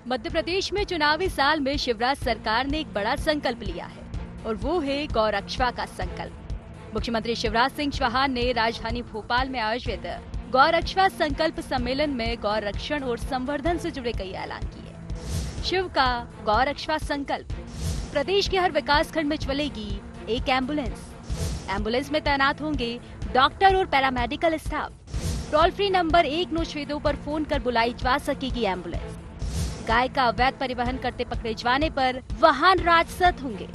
मध्य प्रदेश में चुनावी साल में शिवराज सरकार ने एक बड़ा संकल्प लिया है और वो है गौरक्षा का संकल्प। मुख्यमंत्री शिवराज सिंह चौहान ने राजधानी भोपाल में आयोजित गौरक्षा संकल्प सम्मेलन में गौरक्षण और संवर्धन से जुड़े कई ऐलान किए। शिव का गौरक्षा संकल्प। प्रदेश के हर विकास खंड में चलेगी एक एम्बुलेंस में तैनात होंगे डॉक्टर और paramedical staff. Toll free number 196 पर फोन कर बुलाई जा सकेगी एम्बुलेंस। गाय का अवैध परिवहन करते पकड़े जाने पर वाहन राजसत होंगे।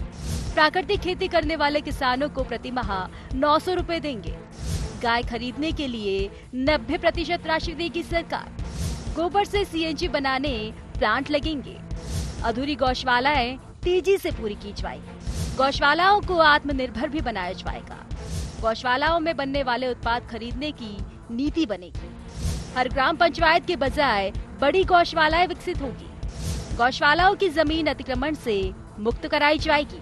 प्राकृतिक खेती करने वाले किसानों को प्रति माह 900 रुपए देंगे। गाय खरीदने के लिए 90% राशि देगी सरकार। गोबर से सीएनजी बनाने प्लांट लगेंगे। अधूरी गौशालाएं तेजी से पूरी की जाएगी। गौशालाओं को आत्मनिर्भर भी बनाया जाएगा। गौशालाओं में बनने वाले उत्पाद खरीदने की नीति बनेगी। हर ग्राम पंचायत के बजाय बड़ी गौशालाएं विकसित होगी। गौशालाओं की जमीन अतिक्रमण से मुक्त कराई जाएगी।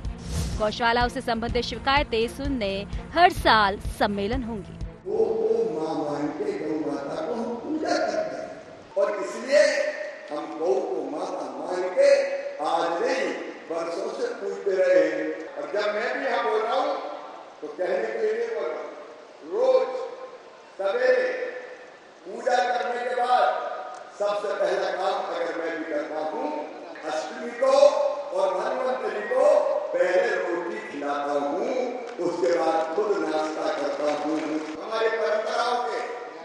गौशालाओं से संबंधित शिकायतें सुनने हर साल सम्मेलन होंगे। मां मान के गौ माता को हम पूजा करते हैं और इसलिए हम गौ को माता मान के आज नहीं वर्षों से पूजते रहे हैं। और जब मैं भी यहाँ बोल रहा हूँ तो कहने के लिए नहीं बोल रहा हूँ। रोज सवेरे पूजा करने के बाद सबसे पहला काम अगर मैं भी करता हूँ, अष्टमी को और धन्वंतरी को पहले रोटी खिलाता हूँ, उसके बाद खुद नाश्ता करता हूँ। हमारे परंपराओं के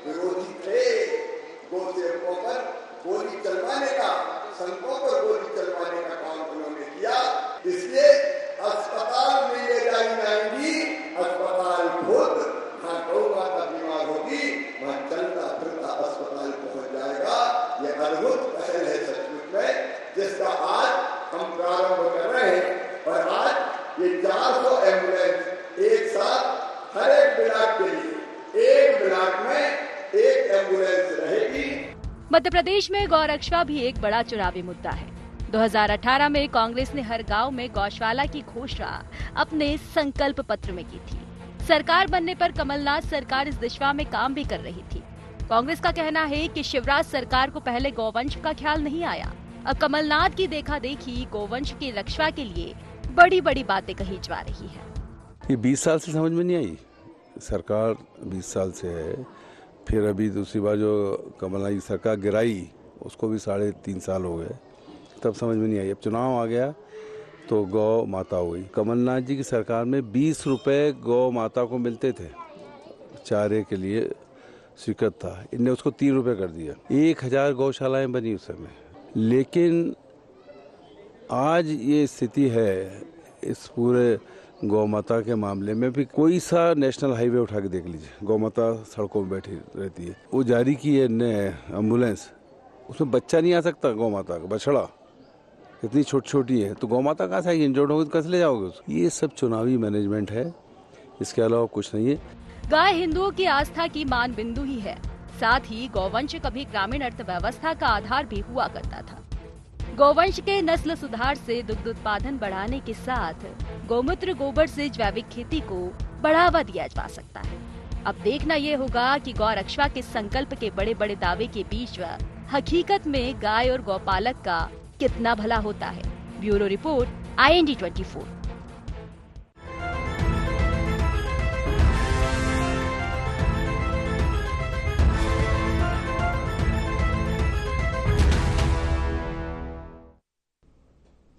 विरोधी थे गौ सेवकों पर गोली चलवाने का, संतों पर गोली चलवाने का काम उन्होंने किया। इसलिए अस्पताल में ले जाई जाएंगी, अस्पताल खुद जहाँ गौ माता बीमार होगी वहाँ चलता फिरता अस्पताल पहुँच जाएगा। ये अद्भुत पहल है सचमुच में, जिसका आज हम प्रारंभ कर रहे हैं। और आज ये 400 एम्बुलेंस एक साथ हर एक ब्लॉक के लिए, एक ब्लॉक में एक एम्बुलेंस रहेगी। मध्य प्रदेश में गौरक्षा भी एक बड़ा चुनावी मुद्दा है। 2018 में कांग्रेस ने हर गांव में गौशाला की घोषणा अपने संकल्प पत्र में की थी। सरकार बनने पर कमलनाथ सरकार इस दिशा में काम भी कर रही थी। कांग्रेस का कहना है कि शिवराज सरकार को पहले गौवंश का ख्याल नहीं आया। अब कमलनाथ की देखा देखी गौवंश की रक्षा के लिए बड़ी बड़ी बातें कही जा रही है। ये 20 साल से समझ में नहीं आई। सरकार 20 साल से है, फिर अभी दूसरी बार जो कमलनाथ की सरकार गिराई उसको भी 3.5 साल हो गए, तब समझ में नहीं आई। अब चुनाव आ गया तो गौ माता हो गई। कमलनाथ जी की सरकार में 20 रुपए गौ माता को मिलते थे, चारे के लिए स्वीकृत था। इनने उसको 3 रुपए कर दिया। 1000 गौशालाएं बनी उस समय। लेकिन आज ये स्थिति है इस पूरे गौ माता के मामले में भी। कोई सा नेशनल हाईवे उठा के देख लीजिए, गौ माता सड़कों में बैठी रहती है। वो जारी की है एम्बुलेंस, उसमें बच्चा नहीं आ सकता। गौ माता का बछड़ा इतनी छोटी है तो गौ माता कहाँ से आएगी? इंजर्ड होगी तो कैसे ले जाओगे उसको? ये सब चुनावी मैनेजमेंट है, इसके अलावा कुछ नहीं है। गाय हिंदुओं की आस्था की मान बिंदु ही है। साथ ही गौवंश कभी ग्रामीण अर्थव्यवस्था का आधार भी हुआ करता था। गौवंश के नस्ल सुधार से दुग्ध उत्पादन बढ़ाने के साथ गौमूत्र गोबर से जैविक खेती को बढ़ावा दिया जा सकता है। अब देखना ये होगा कि गौरक्षा के संकल्प के बड़े बड़े दावे के बीच हकीकत में गाय और गौपालक का कितना भला होता है। Bureau report, IND 24।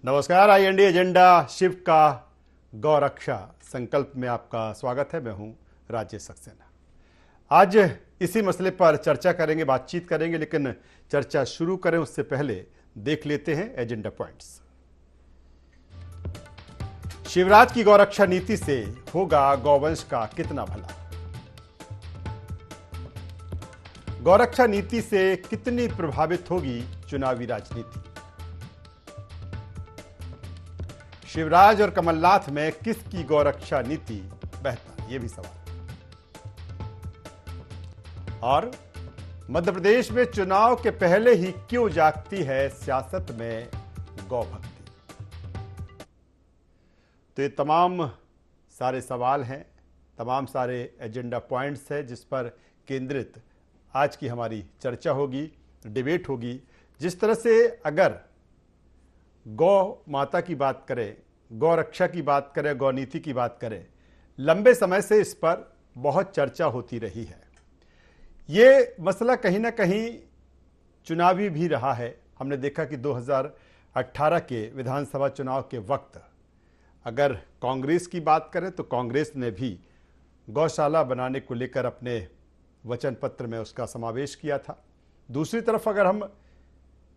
नमस्कार, IND एजेंडा शिव का गौरक्षा संकल्प में आपका स्वागत है। मैं हूं राजेश सक्सेना। आज इसी मसले पर चर्चा करेंगे, बातचीत करेंगे, लेकिन चर्चा शुरू करें उससे पहले देख लेते हैं एजेंडा पॉइंट्स। शिवराज की गौरक्षा नीति से होगा गौवंश का कितना भला? गौरक्षा नीति से कितनी प्रभावित होगी चुनावी राजनीति? शिवराज और कमलनाथ में किसकी गौरक्षा नीति बेहतर, यह भी सवाल। और मध्य प्रदेश में चुनाव के पहले ही क्यों जागती है सियासत में गौ भक्ति? तो ये तमाम सारे सवाल हैं, तमाम सारे एजेंडा पॉइंट्स हैं जिस पर केंद्रित आज की हमारी चर्चा होगी, डिबेट होगी। जिस तरह से अगर गौ माता की बात करें, गौ रक्षा की बात करें, गौ नीति की बात करें, लंबे समय से इस पर बहुत चर्चा होती रही है। ये मसला कहीं ना कहीं चुनावी भी रहा है। हमने देखा कि 2018 के विधानसभा चुनाव के वक्त अगर कांग्रेस की बात करें तो कांग्रेस ने भी गौशाला बनाने को लेकर अपने वचन पत्र में उसका समावेश किया था। दूसरी तरफ अगर हम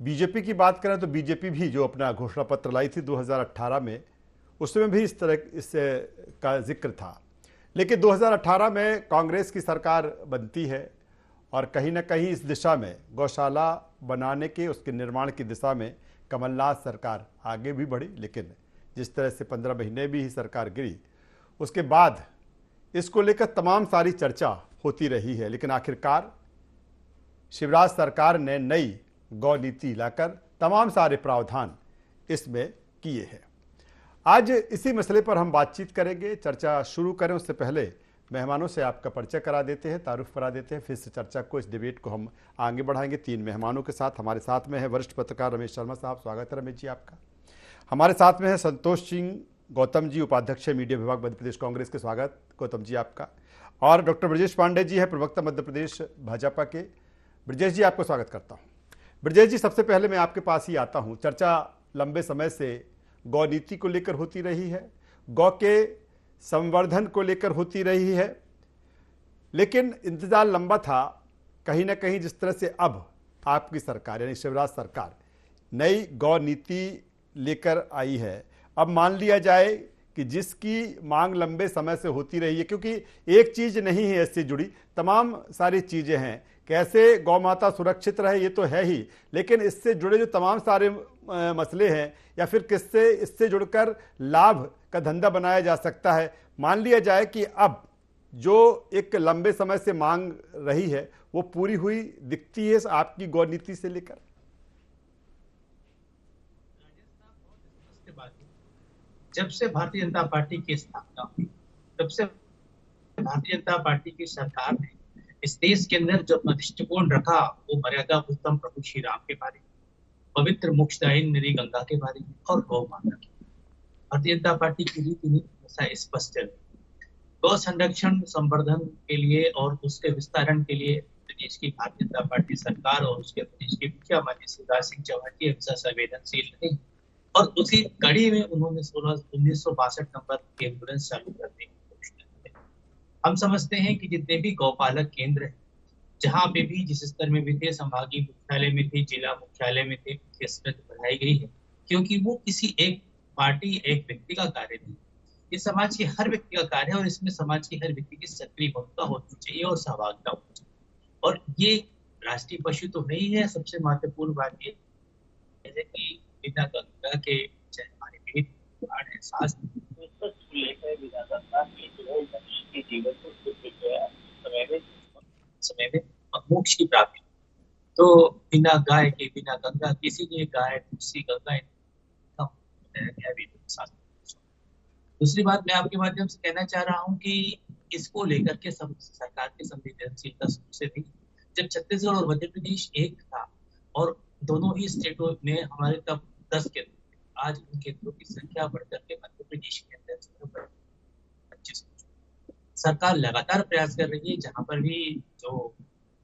बीजेपी की बात करें तो बीजेपी भी जो अपना घोषणा पत्र लाई थी 2018 में, उसमें भी इस का जिक्र था। लेकिन 2018 में कांग्रेस की सरकार बनती है और कहीं ना कहीं इस दिशा में गौशाला बनाने के, उसके निर्माण की दिशा में कमलनाथ सरकार आगे भी बढ़ी। लेकिन जिस तरह से 15 महीने भी ही सरकार गिरी, उसके बाद इसको लेकर तमाम सारी चर्चा होती रही है। लेकिन आखिरकार शिवराज सरकार ने नई गौ नीति लाकर तमाम सारे प्रावधान इसमें किए हैं। आज इसी मसले पर हम बातचीत करेंगे। चर्चा शुरू करें उससे पहले मेहमानों से आपका परिचय करा देते हैं, तारुफ करा देते हैं, फिर से चर्चा को, इस डिबेट को हम आगे बढ़ाएंगे 3 मेहमानों के साथ। हमारे साथ में है वरिष्ठ पत्रकार रमेश शर्मा साहब, स्वागत है रमेश जी आपका। हमारे साथ में है संतोष सिंह गौतम जी, उपाध्यक्ष मीडिया विभाग मध्य प्रदेश कांग्रेस के, स्वागत गौतम जी आपका। और डॉक्टर ब्रजेश पांडे जी है, प्रवक्ता मध्य प्रदेश भाजपा के। ब्रजेश जी आपको स्वागत करता हूँ। ब्रजेश जी, सबसे पहले मैं आपके पास ही आता हूँ। चर्चा लंबे समय से गौ नीति को लेकर होती रही है, गौ के संवर्धन को लेकर होती रही है, लेकिन इंतजार लंबा था। कहीं ना कहीं जिस तरह से अब आपकी सरकार यानी शिवराज सरकार नई गौ नीति लेकर आई है, अब मान लिया जाए कि जिसकी मांग लंबे समय से होती रही है, क्योंकि एक चीज नहीं है इससे जुड़ी, तमाम सारी चीजें हैं। कैसे गौ माता सुरक्षित रहे ये तो है ही, लेकिन इससे जुड़े जो तमाम सारे मसले हैं या फिर किससे इससे जुड़कर लाभ का धंधा बनाया जा सकता है। मान लिया जाए कि अब जो एक लंबे समय से मांग रही है वो पूरी हुई दिखती है आपकी गौ नीति से लेकर। जब से भारतीय जनता पार्टी की स्थापना हुई, तब से भारतीय जनता पार्टी की सरकार ने इस देश के अंदर जो अपना दृष्टिकोण रखा वो मर्यादा पुरुषोत्तम प्रभु श्री राम के बारे में, पवित्र मोक्षदायिनी नदी गंगा के बारे में और गौ माता की। भारतीय जनता पार्टी की रीति नीति हमेशा स्पष्ट चली। गौ संरक्षण संवर्धन के लिए और उसके विस्तारण के लिए प्रदेश की भारतीय जनता पार्टी सरकार और उसके प्रदेश के मुखिया माननीय शिवराज सिंह चौहान जी हमेशा संवेदनशील रहे और उसी कड़ी में उन्होंने 1962 नंबर के एम्बुलेंस चालू करने की घोषणा की। हम समझते हैं कि जितने भी गौपालक केंद्र हैं, जहाँ पे भी जिस स्तर में भी थे, संभागीय मुख्यालय में थे, जिला मुख्यालय में थे, उनकी स्थिति बढ़ाई गई है, क्योंकि वो किसी एक पार्टी, एक व्यक्ति का कार्य नहीं, ये समाज के हर व्यक्ति का कार्य है और इसमें समाज के हर व्यक्ति की सक्रिय भूमिका होनी चाहिए और सहभागिता होनी चाहिए। और ये राष्ट्रीय पशु तो नहीं है। सबसे महत्वपूर्ण बात ये है कि बिना गंगा के हमारे विविध एहसास जीवन को समय में मोक्ष की प्राप्ति। तो बिना गाय के, बिना गंगा, किसी ने गाय दूसरी गंगा। दूसरी बात मैं आपके माध्यम से कहना चाह रहा हूँ कि इसको लेकर के सरकार की संवेदनशीलता से थी। जब छत्तीसगढ़ और मध्य प्रदेश एक था और दोनों ही स्टेटों में हमारे तब 10 केंद्र, आज उन केंद्रों की संख्या बढ़कर के मध्य प्रदेश के अंदर 25। सरकार लगातार प्रयास कर रही है, जहाँ पर भी जो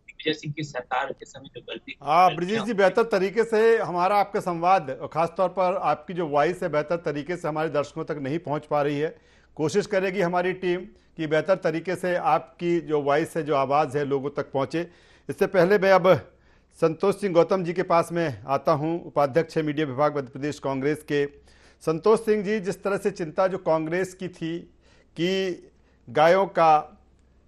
विजय सिंह की सरकार के समय जो गलती। ब्रजेश जी, बेहतर तरीके से हमारा आपका संवाद और खासतौर पर आपकी जो वॉइस है बेहतर तरीके से हमारे दर्शकों तक नहीं पहुंच पा रही है। कोशिश करेगी हमारी टीम कि बेहतर तरीके से आपकी जो वॉइस है, जो आवाज़ है, लोगों तक पहुंचे। इससे पहले मैं अब संतोष सिंह गौतम जी के पास में आता हूं, उपाध्यक्ष है मीडिया विभाग मध्य प्रदेश कांग्रेस के। संतोष सिंह जी, जिस तरह से चिंता जो कांग्रेस की थी कि गायों का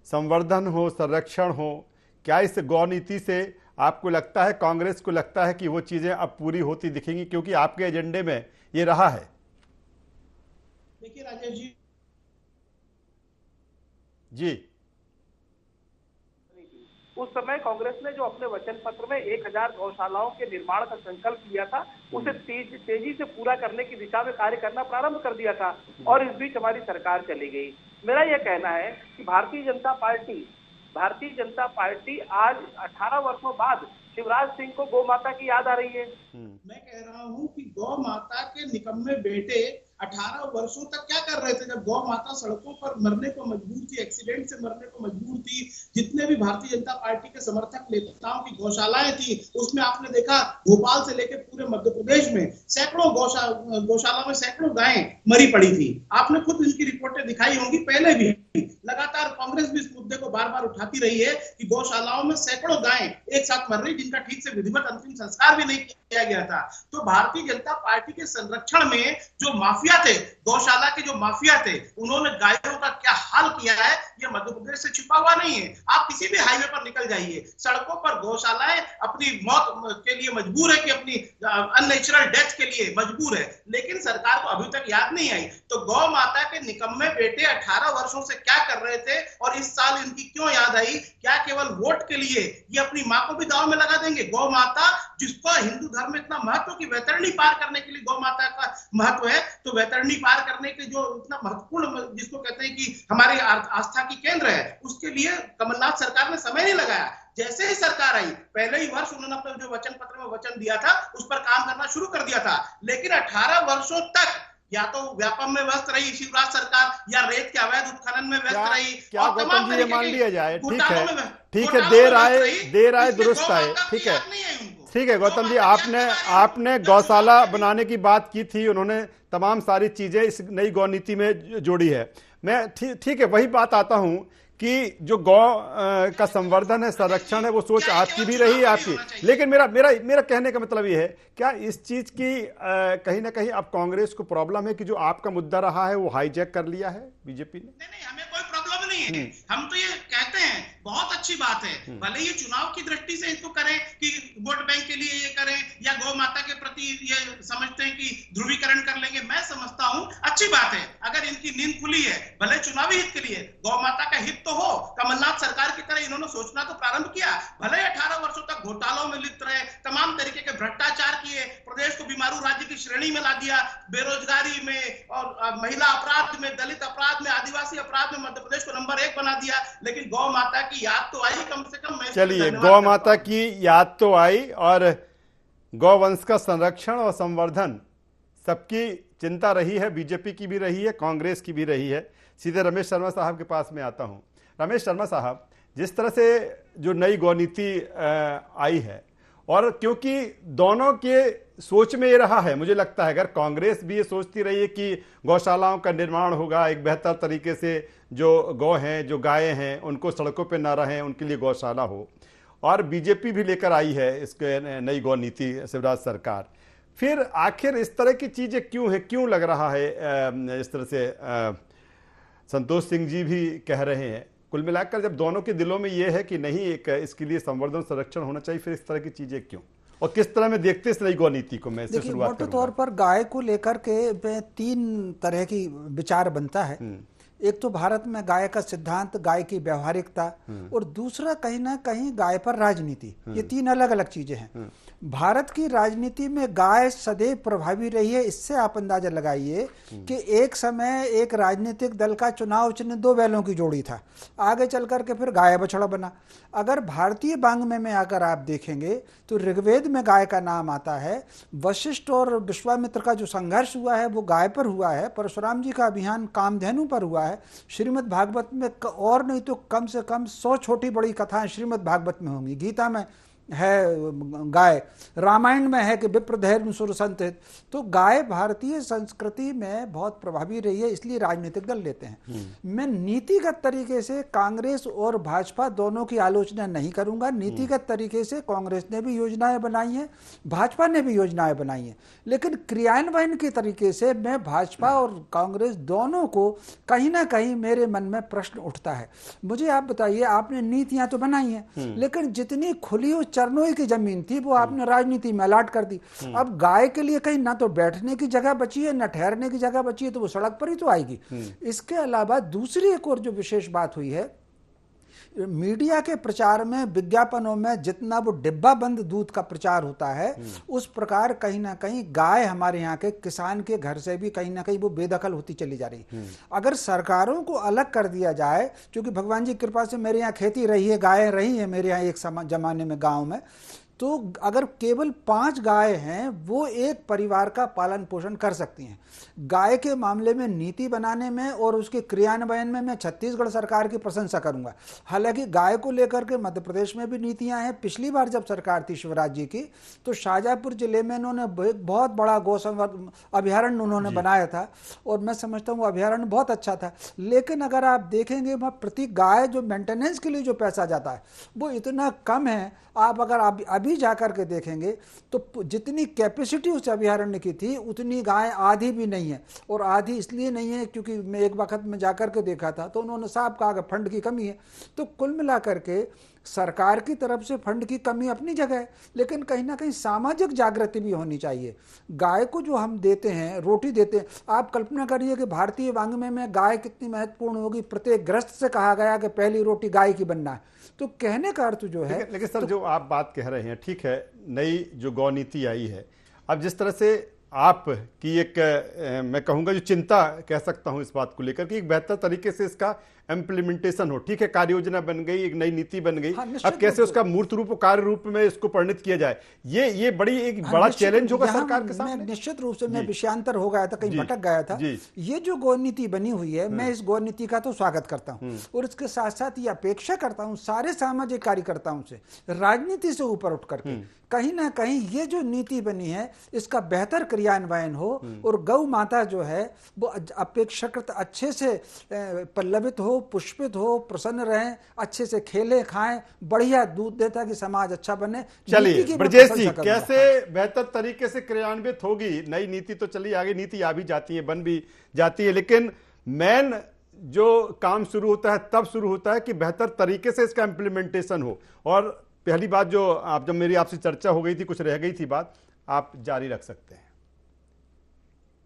संवर्धन हो, संरक्षण हो, क्या इस गौ नीति से आपको लगता है, कांग्रेस को लगता है कि वो चीज़ें अब पूरी होती दिखेंगी, क्योंकि आपके एजेंडे में ये रहा है? देखिए राजेश जी, उस समय कांग्रेस ने जो अपने वचन पत्र में 1000 गौशालाओं के निर्माण का संकल्प लिया था, उसे तेजी से पूरा करने की दिशा में कार्य करना प्रारंभ कर दिया था और इस बीच हमारी सरकार चली गई। मेरा यह कहना है कि भारतीय जनता पार्टी आज 18 वर्षों बाद शिवराज सिंह को गौ माता की याद आ रही है। मैं कह रहा हूं कि गौ माता के निकम्मे बेटे 18 वर्षों तक क्या कर रहे थे, जब गौ माता सड़कों पर मरने को मजबूर थी, एक्सीडेंट से मरने को मजबूर थी। जितने भी भारतीय जनता पार्टी के समर्थक नेताओं की गौशालाएं थी, उसमें आपने देखा भोपाल से लेकर पूरे मध्य प्रदेश में सैकड़ों गौशाला में सैकड़ों गायें मरी पड़ी थी। आपने खुद इनकी रिपोर्टें दिखाई होंगी, पहले भी लगातार कांग्रेस भी इस मुद्दे को बार बार उठाती रही है कि गौशालाओं में सैकड़ों गायें एक साथ मर रही, जिनका ठीक से विधिवत अंतिम संस्कार भी नहीं किया गया था। तो भारतीय जनता पार्टी के संरक्षण में जो माफिया थे, गौशाला के जो माफिया थे, उन्होंने गायों का क्या हाल किया है, ये मध्य प्रदेश से छिपा हुआ नहीं है। आप किसी भी हाईवे पर निकल जाइए, सड़कों पर गौशालाएं अपनी मौत के लिए मजबूर है, कि अपनी अननेचुरल डेथ के लिए मजबूर है, लेकिन सरकार को अभी तक याद नहीं आई। तो गौ माता के निकम्मे बेटे 18 वर्षों से क्या कर रहे थे और इस साल इनकी क्यों याद आई? क्या केवल वोट के लिए ये अपनी मां को भी दांव में लगा देंगे? गौ माता, जिसको हिंदू धर्म में इतना महत्व की वैतरणी पार करने के लिए गौ माता का महत्व है, तो वैतरणी पार करने के जो इतना महत्वपूर्ण, जिसको कहते हैं कि हमारी आस्था की केंद्र है, उसके लिए कमलनाथ सरकार ने समय नहीं लगाया। जैसे ही सरकार आई, पहले ही वर्ष उन्होंने अपने जो वचन पत्र में वचन दिया था, उस पर काम करना शुरू कर दिया था। लेकिन 18 वर्षों तक या तो व्यापम में व्यस्त रही शिवराज सरकार, या रेत के अवैध उत्खनन में व्यस्त रही। क्या गौतम जी, ये मान लिया जाए, ठीक है, देर आए दुरुस्त आए, ठीक है गौतम जी, आपने गौशाला बनाने की बात की थी, उन्होंने तमाम सारी चीजें इस नई गौ नीति में जोड़ी है। मैं ठीक है, वही बात आता हूं कि जो गौ का संवर्धन है, संरक्षण है, वो सोच आपकी भी रही है, आपकी। लेकिन मेरा कहने का मतलब ये है, क्या इस चीज की कहीं ना कहीं अब कांग्रेस को प्रॉब्लम है कि जो आपका मुद्दा रहा है वो हाईजैक कर लिया है बीजेपी ने? नहीं, हमें कोई प्रॉब्लम नहीं है। हम तो ये कहते हैं बहुत अच्छी बात है, भले ये चुनाव की दृष्टि से इसको करें कि वोट बैंक के लिए ये करें, या गौ माता के प्रति ये समझते हैं कि ध्रुवीकरण कर लेंगे। मैं समझता हूं अच्छी बात है, अगर इनकी नींद खुली है, भले चुनावी हित के लिए, गौ माता का हित तो हो। कमलनाथ सरकार की तरह इन्होंने सोचना तो प्रारंभ किया, भले 18 वर्षों तक घोटालों में लिप्त रहे, तमाम तरीके के भ्रष्टाचार किए, प्रदेश को बीमारू राज्य की श्रेणी में ला दिया, बेरोजगारी में और महिला अपराध में, दलित अपराध में, आदिवासी अपराध में मध्य प्रदेश को नंबर 1 बना दिया। लेकिन गौ माता की याद तो आई कम से कम। चलिए, गौ माता की याद तो आई, और गौवंश का संरक्षण और संवर्धन सबकी चिंता रही है, बीजेपी की भी रही है, कांग्रेस की भी रही है। सीधे रमेश शर्मा साहब के पास में आता हूं। रमेश शर्मा साहब, जिस तरह से जो नई गौ नीति आई है, और क्योंकि दोनों के सोच में ये रहा है, मुझे लगता है अगर कांग्रेस भी ये सोचती रही है कि गौशालाओं का निर्माण होगा एक बेहतर तरीके से, जो गौ हैं, जो गायें हैं, उनको सड़कों पे ना रहें, उनके लिए गौशाला हो, और बीजेपी भी लेकर आई है इसके नई गौ नीति शिवराज सरकार, फिर आखिर इस तरह की चीज़ें क्यों है? क्यों लग रहा है इस तरह से? संतोष सिंह जी भी कह रहे हैं, कुल मिलाकर जब दोनों के दिलों में ये है कि नहीं, एक इसके लिए संवर्धन संरक्षण होना चाहिए, फिर इस तरह की चीजें क्यों, और किस तरह में देखते इस नई गौ नीति को? मैं इससे शुरुआत करूंगा। मोटे तौर पर गाय को लेकर के 3 तरह की विचार बनता है। एक तो भारत में गाय का सिद्धांत, गाय की व्यवहारिकता, और दूसरा कहीं ना कहीं गाय पर राजनीति। ये 3 अलग अलग चीजें हैं। भारत की राजनीति में गाय सदैव प्रभावी रही है। इससे आप अंदाजा लगाइए कि एक समय एक राजनीतिक दल का चुनाव चिन्ह 2 बैलों की जोड़ी था, आगे चल करके फिर गाय बछड़ा बना। अगर भारतीय वाङ्मय में आकर आप देखेंगे तो ऋग्वेद में गाय का नाम आता है। वशिष्ठ और विश्वामित्र का जो संघर्ष हुआ है वो गाय पर हुआ है। परशुराम जी का अभियान कामधेनु पर हुआ है। श्रीमद् भागवत में और नहीं तो कम से कम 100 छोटी बड़ी कथाएं श्रीमद् भागवत में होंगी। गीता में है गाय, रामायण में है कि विप्रधैर्य सुर संत। तो गाय भारतीय संस्कृति में बहुत प्रभावी रही है, इसलिए राजनीतिक दल लेते हैं। मैं नीतिगत तरीके से कांग्रेस और भाजपा दोनों की आलोचना नहीं करूंगा। नीतिगत तरीके से कांग्रेस ने भी योजनाएं बनाई हैं, भाजपा ने भी योजनाएं बनाई हैं, लेकिन क्रियान्वयन के तरीके से मैं भाजपा और कांग्रेस दोनों को कहीं ना कहीं मेरे मन में प्रश्न उठता है। मुझे आप बताइए, आपने नीतियां तो बनाई हैं, लेकिन जितनी खुली चरनोई की जमीन थी वो आपने राजनीति में अलाट कर दी। अब गाय के लिए कहीं ना तो बैठने की जगह बची है, ना ठहरने की जगह बची है, तो वो सड़क पर ही तो आएगी। इसके अलावा दूसरी एक और जो विशेष बात हुई है, मीडिया के प्रचार में, विज्ञापनों में जितना वो डिब्बा बंद दूध का प्रचार होता है, उस प्रकार कहीं ना कहीं गाय हमारे यहाँ के किसान के घर से भी कहीं ना कहीं वो बेदखल होती चली जा रही है। अगर सरकारों को अलग कर दिया जाए, क्योंकि भगवान जी की कृपा से मेरे यहाँ खेती रही है, गायें रही है मेरे यहाँ एक जमाने में गाँव में, तो अगर केवल 5 गाय हैं वो एक परिवार का पालन पोषण कर सकती हैं। गाय के मामले में नीति बनाने में और उसके क्रियान्वयन में मैं छत्तीसगढ़ सरकार की प्रशंसा करूंगा। हालांकि गाय को लेकर के मध्य प्रदेश में भी नीतियां हैं। पिछली बार जब सरकार थी शिवराज जी की तो शाजापुर जिले में इन्होंने एक बहुत बड़ा गौ संवर्धन अभ्यारण्य उन्होंने बनाया था और मैं समझता हूँ वो अभ्यारण्य बहुत अच्छा था। लेकिन अगर आप देखेंगे वहाँ प्रति गाय जो मेंटेनेंस के लिए जो पैसा जाता है वो इतना कम है। आप अगर अभी जाकर के देखेंगे तो जितनी कैपेसिटी उस अभ्यारण्य की थी उतनी गाय आधी भी नहीं है। और आधी इसलिए नहीं है क्योंकि मैं एक वक्त में जाकर के देखा था तो उन्होंने साफ कहा कि फंड की कमी है। तो कुल मिलाकर के सरकार की तरफ से फंड की कमी अपनी जगह है, लेकिन कहीं ना कहीं सामाजिक जागृति भी होनी चाहिए। गाय को जो हम देते हैं, रोटी देते हैं, आप कल्पना करिए कि भारतीय वाङ्मय में गाय कितनी महत्वपूर्ण होगी। प्रत्येक ग्रस्त से कहा गया कि पहली रोटी गाय की बनना है। तो कहने का अर्थ जो है, लेकिन सर जो आप बात कह रहे हैं ठीक है, नई जो गौ नीति आई है, अब जिस तरह से आप की एक मैं कहूँगा जो चिंता कह सकता हूँ इस बात को लेकर कि एक बेहतर तरीके से इसका इम्प्लीमेंटेशन हो। ठीक है, कार्य योजना बन गई, एक नई नीति बन गई, अब कैसे उसका मूर्त रूप कार्य रूप में इसको परिणित किया जाए, ये बड़ी एक बड़ा चैलेंज होगा सरकार के सामने। निश्चित रूप से मैं विषयांतर हो गया था, कहीं भटक गया था। ये जो गौ नीति बनी हुई है, मैं इस गौ नीति का तो स्वागत करता हूँ और इसके साथ साथ ये अपेक्षा करता हूँ सारे सामाजिक कार्यकर्ताओं से, राजनीति से ऊपर उठ करके कहीं ना कहीं ये जो नीति बनी है इसका बेहतर क्रियान्वयन हो और गौ माता जो है वो अपेक्षाकृत अच्छे से पल्लवित हो, पुष्पित हो, प्रसन्न रहें, अच्छे से खेलें खाएं, बढ़िया दूध देता कि समाज अच्छा बने। चलिए ब्रजेश जी, कैसे बेहतर तरीके से क्रियान्वित होगी नई नीति? तो चलिए आगे नीति आ भी जाती है, बन भी जाती है, लेकिन मेन जो काम शुरू होता है तब शुरू होता है कि बेहतर तरीके से इसका इम्प्लीमेंटेशन हो। और पहली बात जो जब मेरी आपसे चर्चा हो गई थी, कुछ रह गई थी बात, आप जारी रख सकते हैं।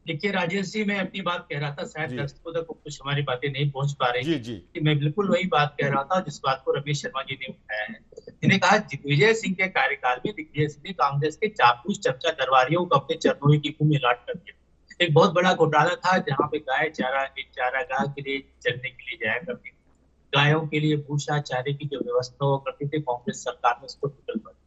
देखिए राजेश जी, मैं अपनी बात कह रहा था, शायद दर्शकों तक कुछ हमारी बातें नहीं पहुंच पा रही जी। कि मैं बिल्कुल वही बात कह रहा था जिस बात को रमेश शर्मा जी ने उठाया है। इन्हें कहा दिग्विजय सिंह के कार्यकाल में दिग्विजय सिंह ने कांग्रेस के चापलूस चर्चा दरबारियों को अपने चरणों की भूमि लाट कर दिया। एक बहुत बड़ा घोटाला था जहाँ पे गाय चारागाह के लिए चलने के लिए जाया करती थी, गायों के लिए भूसा चारे की जो व्यवस्था हुआ करती थी, कांग्रेस सरकार ने उसको टूटल कर दिया।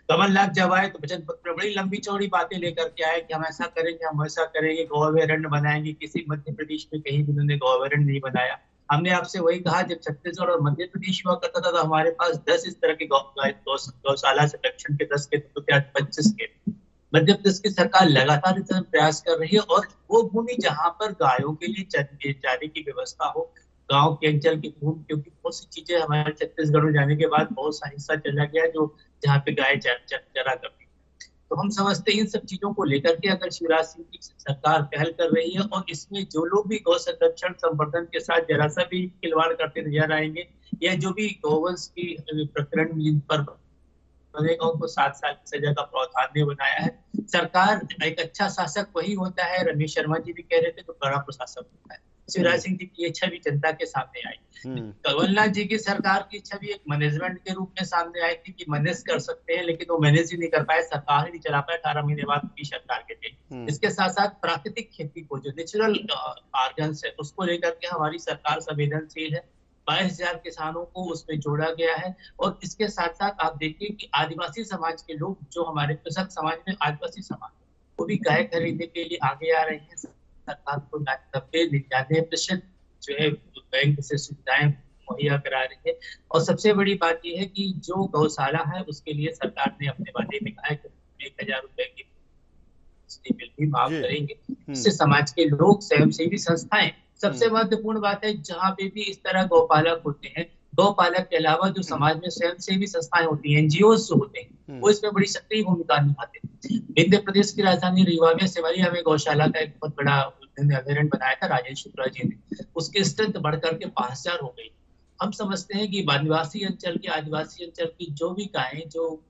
कमलनाथ जब आए तो वचन पत्र में बड़ी लंबी चौड़ी बातें लेकर के आए कि हम ऐसा करेंगे, हम वैसा करेंगे, गौ अभ्यारण्य बनाएंगे। किसी मध्य प्रदेश में कहीं भी उन्होंने गौ अभ्यारण्य नहीं बनाया। हमने आपसे वही कहा, जब छत्तीसगढ़ और मध्य प्रदेश हुआ करता था तो हमारे पास 10 इस तरह के गौशाला संरक्षण के 10 के तो क्या 25 के। मध्य प्रदेश की सरकार लगातार इतना प्रयास कर रही है और वो भूमि जहाँ पर गायों के लिए चारे की व्यवस्था हो, गांव के अंचल की भूमि, क्योंकि बहुत सी चीजें हमारे छत्तीसगढ़ में जाने के बाद बहुत सा हिस्सा चला गया जो जहाँ पे गाय चरा करती। तो हम समझते हैं इन सब चीजों को लेकर के अगर शिवराज सिंह की सरकार पहल कर रही है और इसमें जो लोग भी गौ संरक्षण संवर्धन के साथ जरा सा भी खिलवाड़ करते नजर आएंगे या जो भी गौवंश की प्रकरण जिन पर बनेगा उनको 7 साल की सजा का प्रावधान बनाया है। सरकार, एक अच्छा शासक वही होता है, रमेश शर्मा जी भी कह रहे थे, तो बड़ा प्रशासक होता है। शिवराज सिंह जी की ये छवि जनता के सामने आई। कमलनाथ जी की सरकार की छवि एक मैनेजमेंट के रूप में सामने आई थी कि मैनेज कर सकते हैं, लेकिन वो मैनेज ही नहीं कर पाए, सरकार ही नहीं चला पाए। 18 महीने बाद की सरकार के थे। इसके साथ साथ प्राकृतिक खेती को जो नेचुरल ऑर्गन्स है उसको लेकर के हमारी सरकार संवेदनशील है। 22,000 किसानों को उसमें जोड़ा गया है। और इसके साथ साथ आप देखिए कि आदिवासी समाज के लोग, जो हमारे कृषक समाज में आदिवासी समाज, वो भी गाय खरीदने के लिए आगे आ रहे हैं। सरकार को 90-99% जो है बैंक से सुविधाएं मुहैया करा रही है। और सबसे बड़ी बात यह है कि जो गौशाला है उसके लिए सरकार ने अपने वादे में कहा है कि 1,000 रुपए की बिल भी माफ करेंगे। इससे समाज के लोग, स्वयंसेवी संस्थाएं, सबसे महत्वपूर्ण बात है जहाँ पे भी इस तरह गौपालक होते हैं, गौपालक के अलावा जो समाज में स्वयंसेवी संस्थाएं होती हैं, एनजीओ जो होते हैं, वो इसमें बड़ी सक्रिय भूमिका निभाते हैं। मध्य प्रदेश की राजधानी रीवा में सेवरिया में गौशाला का एक बहुत बड़ा अभ्यारण्य बनाया था राजेश शुक्ला जी ने। उसकी स्ट्रेंथ बढ़कर के 5,000 हो गई। हम समझते हैं कि आदिवासी अंचल की जो भी गायें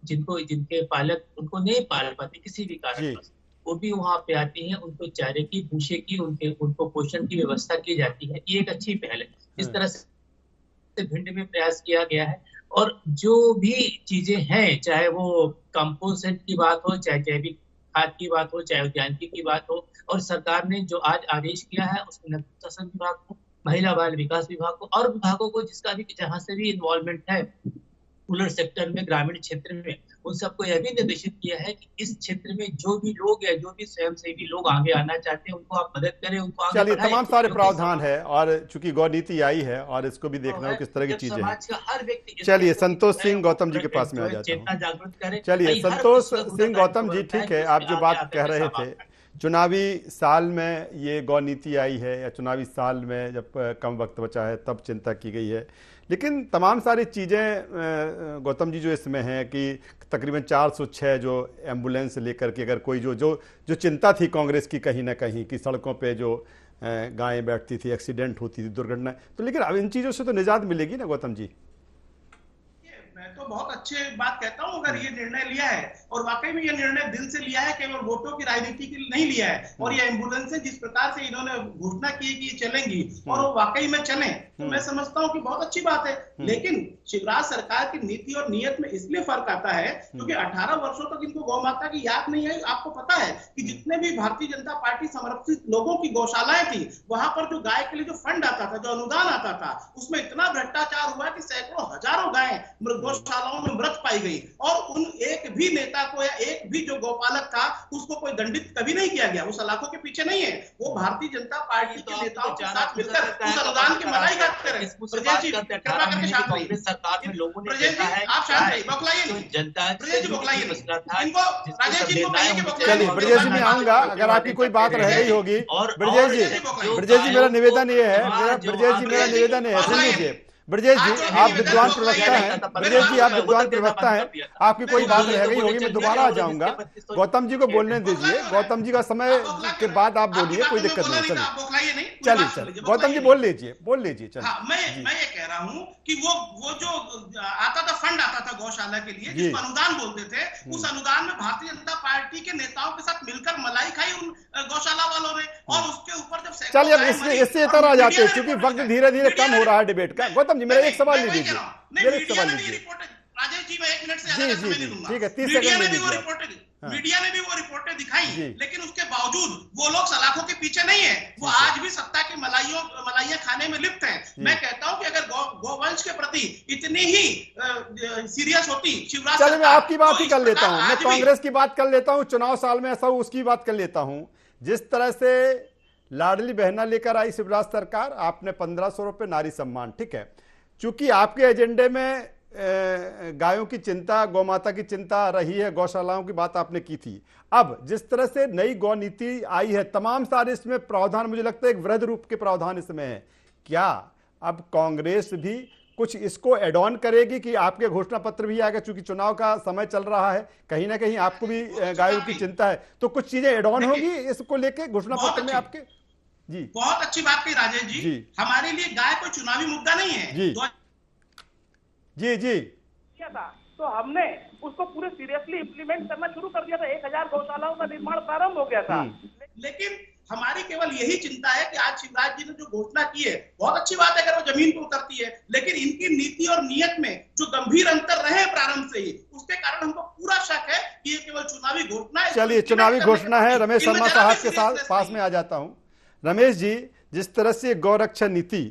जिनके पालक उनको नहीं पाल पाते किसी भी कारण, वो भी वहाँ पे आती हैं, उनको चारे की, भूसे की, उनको पोषण की व्यवस्था की जाती है। ये एक अच्छी पहल है। इस तरह से भिंड में प्रयास किया गया है। और जो भी चीजें हैं, चाहे वो कंपोजिट की बात हो, चाहे जैविक खाद की बात हो, चाहे उद्यानिकी की बात हो, और सरकार ने जो आज आदेश किया है उसमें नगर प्रशासन विभाग को, महिला बाल विकास विभाग को और विभागों को जिसका भी जहाँ से भी इन्वॉल्वमेंट है, रूरल सेक्टर में, ग्रामीण क्षेत्र में, उन सबको यह भी निर्देशित किया है कि इस क्षेत्र में जो भी लोग या जो भी स्वयंसेवी लोग आगे आना चाहते हैं उनको आप मदद करें, उनको आगे चलिए, बढ़ाएं। तमाम सारे प्रावधान है और चूंकि गौ नीति आई है और इसको भी देखना हो किस तरह की चीजें हैं। समाज का हर व्यक्ति चलिए, संतोष सिंह गौतम जी के पास में आ जाता चेतना हूँ। जागृत करे। चलिए, हर संतोष किसी का सिंह गौतम जी, गुणगान ठीक है, करता आप जो आगे बात आते कह हैं, रहे ऐसा थे, बात है। चुनावी साल में ये गौ नीति आई है या चुनावी साल में जब कम वक्त बचा है तब चिंता की गई है, लेकिन तमाम सारी चीज़ें गौतम जी जो इसमें हैं कि तकरीबन 406 जो एम्बुलेंस लेकर के अगर कोई जो चिंता थी कांग्रेस की कहीं ना कहीं कि सड़कों पे जो गायें बैठती थी, एक्सीडेंट होती थी, दुर्घटना, तो लेकिन अब इन चीज़ों से तो निजात मिलेगी ना गौतम जी? मैं तो बहुत अच्छे बात कहता हूं अगर ये निर्णय लिया है, और वाकई में ये निर्णय दिल से लिया है, केवल वोटों की राजनीति के लिए नहीं लिया है। और ये एम्बुलेंसें जिस प्रकार से इन्होंने घोषणा की है कि ये चलेंगी और वो वाकई में चले, तो मैं समझता हूं कि बहुत अच्छी बात है। लेकिन शिवराज सरकार की नीति और नीयत में इसलिए फर्क आता है क्योंकि 18 वर्षों तक इनको गौ माता की याद नहीं है। आपको पता है कि जितने भी भारतीय जनता पार्टी समर्थित लोगों की गौशालाएं थी, वहां पर जो गाय के लिए जो फंड आता था, जो अनुदान आता था, उसमें इतना भ्रष्टाचार हुआ कि सैकड़ों हजारों गायें गौशालाओं में मृत पाई गई, और उन एक भी नेता को या एक भी जो गौपालक था उसको कोई दंडित कभी नहीं किया गया। वो सलाखों के पीछे नहीं है, वो भारतीय जनता पार्टी के नेताओं के साथ मिलकर उस अनुदान की मलाई करते रहे। ब्रजेश जी, कृपा करके शांत रहिए। सरकार में लोगों ने ब्रजेश जी, देखा है आप शांत रहिए, बौखलाइए नहीं। जनता ब्रजेश जी, बौखलाइए नहीं। इनको राजेश जी को कहिए कि बौखलाइए चलिए, नहीं। ब्रजेश जी, मैं आऊंगा अगर आपकी कोई बात रह गई होगी। ब्रजेश जी मेरा निवेदन ये है, ब्रजेश जी मेरा निवेदन है, सुन लीजिए ब्रजेश जी, आप विद्वान प्रवक्ता हैं, ब्रजेश जी आप विद्वान प्रवक्ता हैं, आपकी कोई बात रह गई होगी, मैं दोबारा आ जाऊंगा। गौतम जी को बोलने दीजिए, गौतम जी का समय के बाद आप बोलिए, कोई दिक्कत नहीं। चलिए, गौतम जी बोल लीजिए, चलिए। हाँ, मैं ये कह रहा हूँ कि वो जो आता था, फंड आता था गौशाला के लिए, जिसको अनुदान बोलते थे, उस अनुदान में भारतीय जनता पार्टी के नेताओं के साथ मिलकर मलाई खाई उन गौशाला वालों ने, और उसके ऊपर जब चलिए अब इससे इतर आ जाते हैं क्योंकि वक्त धीरे धीरे कम हो रहा है डिबेट का। गौतम जी, मेरा एक सवाल ले लीजिए, राजेश जी, मैं 1 मिनट से जी जी जी, ठीक है, 30 सेकंड ले लीजिए। मीडिया ने भी वो रिपोर्टें दिखाई, लेकिन उसके बावजूद वो लोग सलाखों के पीछे नहीं है, वो आज भी सत्ता की मलाइयां खाने में लिप्त हैं। मैं कहता हूं कि अगर गोवंश के प्रति इतनी ही सीरियस होती शिवराज, चलिए मैं आपकी बात ही कर लेता हूं, मैं कांग्रेस की बात कर लेता हूं, चुनाव साल में ऐसा हो उसकी बात कर लेता हूं। जिस तरह से लाडली बहना लेकर आई शिवराज सरकार, आपने 1500 रुपये नारी सम्मान, ठीक है, चूंकि आपके एजेंडे में गायों की चिंता, गौ माता की चिंता रही है, गौशालाओं की बात आपने की थी। अब जिस तरह से नई गौ नीति आई है, तमाम सारे इसमें प्रावधान, मुझे लगता है एक वृहद रूप के प्रावधान इसमें है। क्या अब कांग्रेस भी कुछ इसको एड ऑन करेगी कि आपके घोषणा पत्र भी आएगा, चूंकि चुनाव का समय चल रहा है, कहीं ना कहीं आपको भी गायों की चिंता है, तो कुछ चीजें एड ऑन होगी इसको लेके घोषणा पत्र में आपके? जी, बहुत अच्छी बात कही राजेश जी। हमारे लिए गाय कोई चुनावी मुद्दा नहीं है। जी तो हमने उसको पूरे सीरियसली इंप्लीमेंट करना शुरू कर दिया था। 1000 गौशालाओं का निर्माण प्रारंभ हो गया था। लेकिन हमारी केवल यही चिंता है कि आज शिवराज जी ने जो घोषणा की है, बहुत अच्छी बात है अगर वो जमीन पर उतरती है, लेकिन इनकी नीति और नियत में जो गंभीर अंतर रहे प्रारंभ से ही, उसके कारण हमको पूरा शक है कि ये केवल चुनावी घोषणा है। चलिए, चुनावी घोषणा है। रमेश शर्मा साहब के साथ पास में आ जाता हूं। रमेश जी, जिस तरह से गौरक्षा नीति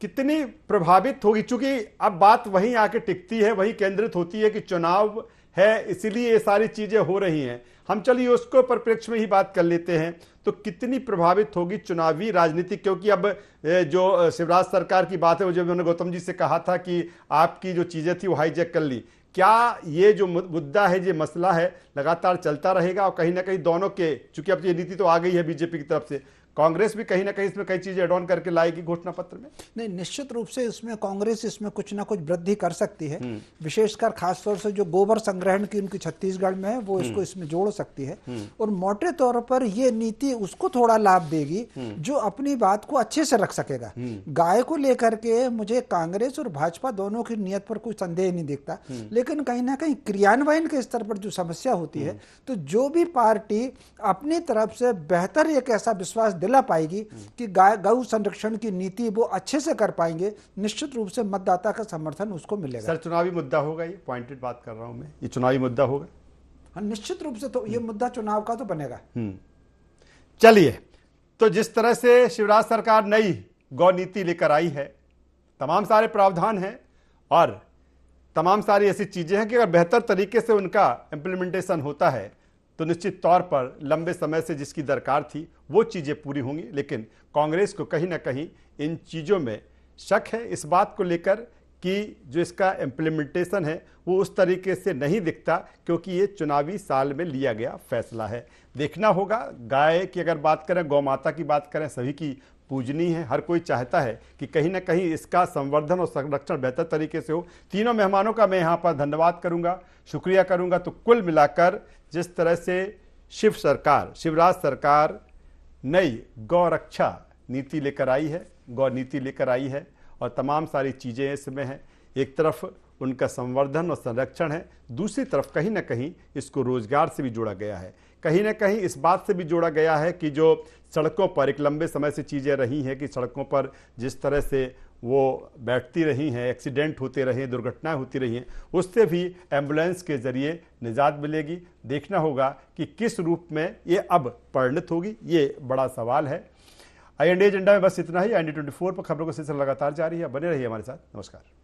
कितनी प्रभावित होगी, चूंकि अब बात वहीं आके टिकती है, वहीं केंद्रित होती है कि चुनाव है, इसीलिए ये सारी चीजें हो रही हैं। हम चलिए उसको परिप्रेक्ष्य में ही बात कर लेते हैं, तो कितनी प्रभावित होगी चुनावी राजनीति, क्योंकि अब जो शिवराज सरकार की बात है, वो जब उन्होंने गौतम जी से कहा था कि आपकी जो चीजें थी वो हाईजैक कर ली, क्या ये जो मुद्दा है, ये मसला है, लगातार चलता रहेगा? और कहीं ना कहीं दोनों के, चूंकि अब ये नीति तो आ गई है बीजेपी की तरफ से, कांग्रेस भी कहीं ना कहीं इसमें कई चीजें एड ऑन करके लाएगी घोषणा पत्र में? नहीं, निश्चित रूप से इसमें कांग्रेस इसमें कुछ ना कुछ वृद्धि कर सकती है। विशेषकर खासतौर से जो गोबर संग्रहण की उनकी छत्तीसगढ़ में है, वो इसको इसमें जोड़ सकती है। और मोटे तौर पर ये नीति उसको थोड़ा लाभ देगी जो अपनी बात को अच्छे से रख सकेगा। गाय को लेकर के मुझे कांग्रेस और भाजपा दोनों की नियत पर कोई संदेह नहीं दिखता, लेकिन कहीं ना कहीं क्रियान्वयन के स्तर पर जो समस्या होती है, तो जो भी पार्टी अपनी तरफ से बेहतर एक ऐसा विश्वास दिला पाएगी कि गौ संरक्षण की नीति वो अच्छे से कर पाएंगे, निश्चित रूप से मतदाता का समर्थन उसको मिलेगा। सर, चुनावी मुद्दा होगा ये? पॉइंटेड बात कर रहा हूं मैं, ये चुनावी मुद्दा होगा? हाँ, निश्चित रूप से तो ये मुद्दा चुनाव का तो बनेगा। चलिए, तो जिस तरह से शिवराज सरकार नई गौ नीति लेकर आई है, तमाम सारे प्रावधान हैं, और तमाम सारी ऐसी चीज़ें हैं कि अगर बेहतर तरीके से उनका इम्प्लीमेंटेशन होता है तो निश्चित तौर पर लंबे समय से जिसकी दरकार थी वो चीज़ें पूरी होंगी। लेकिन कांग्रेस को कहीं ना कहीं इन चीज़ों में शक है, इस बात को लेकर कि जो इसका इम्प्लीमेंटेशन है वो उस तरीके से नहीं दिखता, क्योंकि ये चुनावी साल में लिया गया फैसला है। देखना होगा। गाय की अगर बात करें, गौ माता की बात करें, सभी की पूजनीय है। हर कोई चाहता है कि कहीं ना कहीं इसका संवर्धन और संरक्षण बेहतर तरीके से हो। तीनों मेहमानों का मैं यहाँ पर धन्यवाद करूँगा, शुक्रिया करूँगा। तो कुल मिलाकर जिस तरह से शिवराज सरकार नई गौ रक्षा नीति लेकर आई है, गौ नीति लेकर आई है और तमाम सारी चीज़ें इसमें हैं। एक तरफ उनका संवर्धन और संरक्षण है, दूसरी तरफ कहीं ना कहीं इसको रोजगार से भी जोड़ा गया है, कहीं ना कहीं इस बात से भी जोड़ा गया है कि जो सड़कों पर एक लंबे समय से चीज़ें रही हैं कि सड़कों पर जिस तरह से वो बैठती रही हैं, एक्सीडेंट होते रहे, दुर्घटनाएं होती रही हैं, उससे भी एम्बुलेंस के ज़रिए निजात मिलेगी। देखना होगा कि किस रूप में ये अब परिणत होगी, ये बड़ा सवाल है। IND एजेंडा में बस इतना ही। IND 24 पर खबरों का सिलसिला लगातार जारी है, बने रहिए हमारे साथ। नमस्कार।